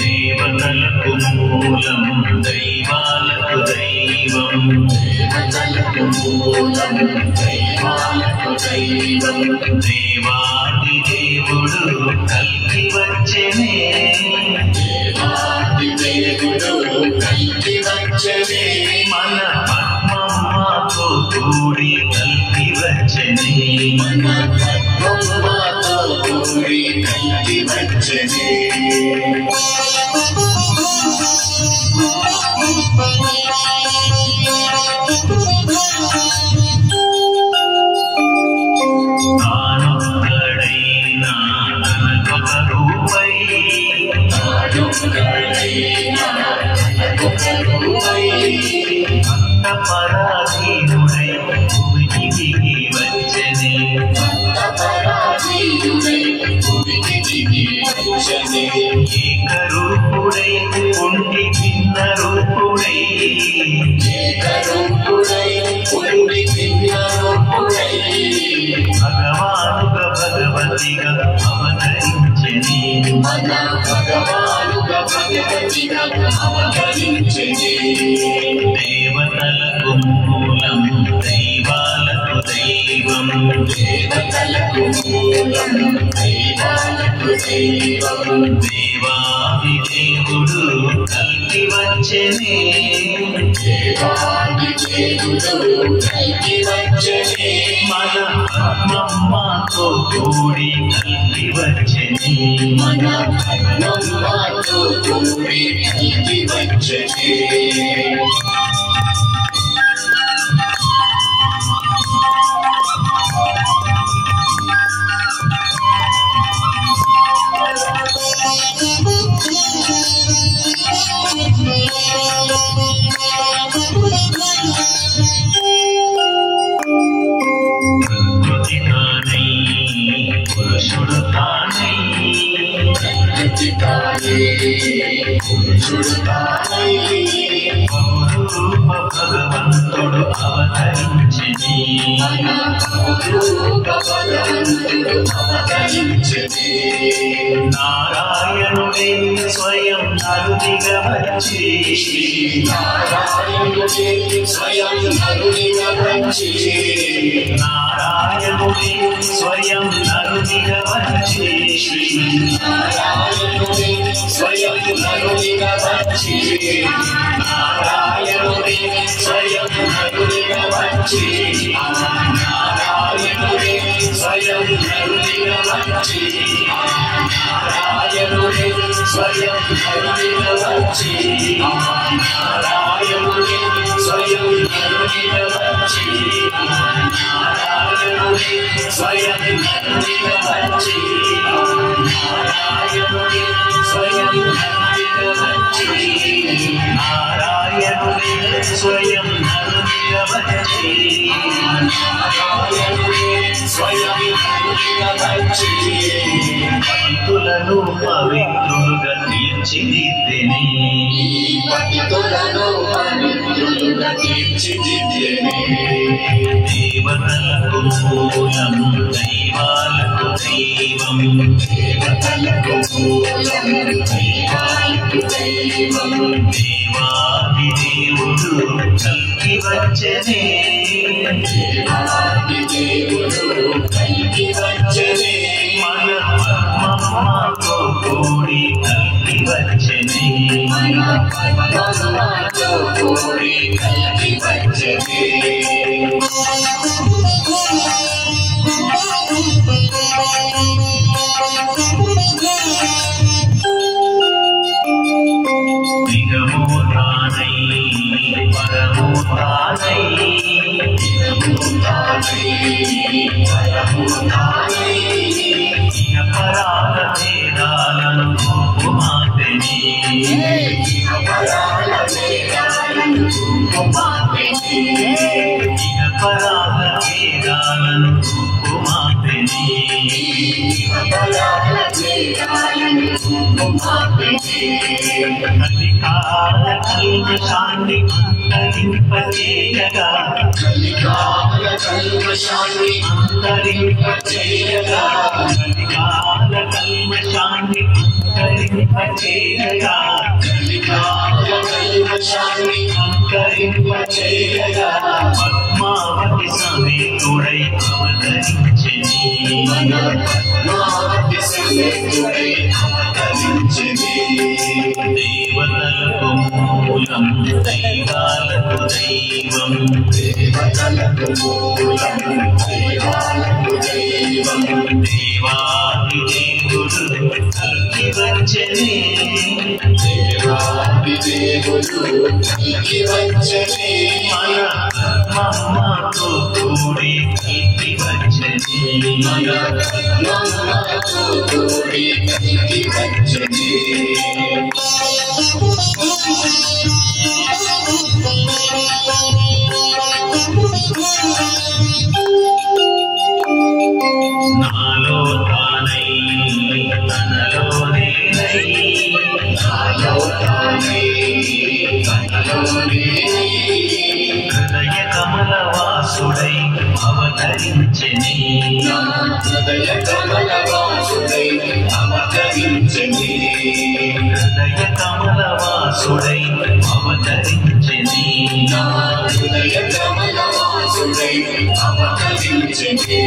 దేవతలకు మూలం దైవాలకు దైవం, దేవతలకు మూలం దైవాలకు దైవం, దేవాది దేవుడు కల్కి వచ్చెనే, దేవాది దేవుడు కల్కి వచ్చెనే, మన పద్మమ్మతో కూడి కల్కి వచ్చెనే, మన పద్మమ్మతో కూడి కల్కి వచ్చెనే. తానొక్కడైనా తనకొక రూపై, తానొక్కడైనా తనకొక రూపై, అంతపరాధీనుడై భూమికి దిగి వచ్చెనే, అంతపరాధీనుడై భూమికి దిగి వచ్చెనే, ఏకరూపుడై ఉండి భిన్న రూపుడై, ఏకరూపుడై ఉండి భిన్న రూపుడై, భగవానుగా భగవతిగా అవతరించెనే, మన భగవానుగా భగవతిగా అవతరించెనే. దేవతలకు మూలం దైవాలకు దైవం, దేవతలకు మూలం దైవాలకు దైవం, దేవాది దేవుడు కల్కి వచ్చెనే, దేవాది దేవుడు కల్కి వచ్చెనే, మన పద్మమ్మతో కూడి కల్కి వచ్చెనే, మన పద్మమ్మతో కూడి కల్కి వచ్చెనే. పురుషుడు తానై, ప్రకృతి తానై, పురుషుడు తానై, బహురూప భగవంతుడు అవతరించెనే, బహురూప భగవంతుడు అవతరించెనే, నారాయణుడే స్వయం నరునిగా వచ్చి, నారాయణుడే స్వయం నరునిగా వచ్చి, నారాయణుడే స్వయం నరునిగా వచ్చి, నారాయణుడే స్వయం నరునిగా వచ్చి, నారాయణుడే స్వయం నరునిగా వచ్చి, నారాయణుడే స్వయం నరునిగా వచ్చి, నారాయణుడే స్వయం నరునిగా వచ్చి, నారాయణుడే స్వయం నరునిగా వచ్చి, నారాయణుడే స్వయం నరునిగా వచ్చి, నారాయణుడే స్వయం నరునిగా వచ్చి, నారాయణుడే స్వయం నరునిగా వచ్చి, నారాయణుడే స్వయం నరునిగా వచ్చి, పంతులను పవిత్రులుగా తీర్చిదిద్దెనే, పంతులను పవిత్రులుగా తీర్చిదిద్దెనే, దేవతలకు మూలం దైవాలకు దైవం, దేవతలకు మూలం దైవాలకు దైవం, దేవాది దేవుడు కల్కి వచ్చెనే, దేవాది దేవుడు కల్కి వచ్చెనే, మన పద్మమ్మతో కూడి కల్కి వచ్చెనే, మన పద్మమ్మతో కూడి కల్కి వచ్చెనే. దిగము తానై పరము తానై, దిగము తానై పరము తానై, ఇహ పరాల భేదాలను మాతెనే, ఇహ పరాల భేదాలను పరాల వేదాలను కలికాల కల్మషాన్ని అంతరింపచేయగా కలికాల కల్మషాన్ని అంతరింపచేయగా కలికాల కల్మషాన్ని అంతరింపచేయగా కలికాల కల్మషాన్ని అంతరింపచేయగా పద్మావతి సమేతుడై అవతరించెని పద్మావతి సమేతుడై అవతరించెని దేవతలకు మూలం దైవాలకు దైవం దేవతలకు మూలం దైవాలకు దైవం దేవాది దేవుడు కలిగి వచ్చెని దేవాది దేవుడు కలిగి వచ్చెని మన మమ్మతో కూడి కలిగి వచ్చెని మన మమ్మతో కూడి కలిగి వచ్చెని నాలో తానై తనలో నేనై నాలో తానై తనలో నేనై హృదయ కమల వాసుడై అవతరించెని హృదయ కమల వాసుడై అవతరించెని హృదయ కమల వాసుడై అవతరించెని హృదయ కమల వాసుడై అవతరించెని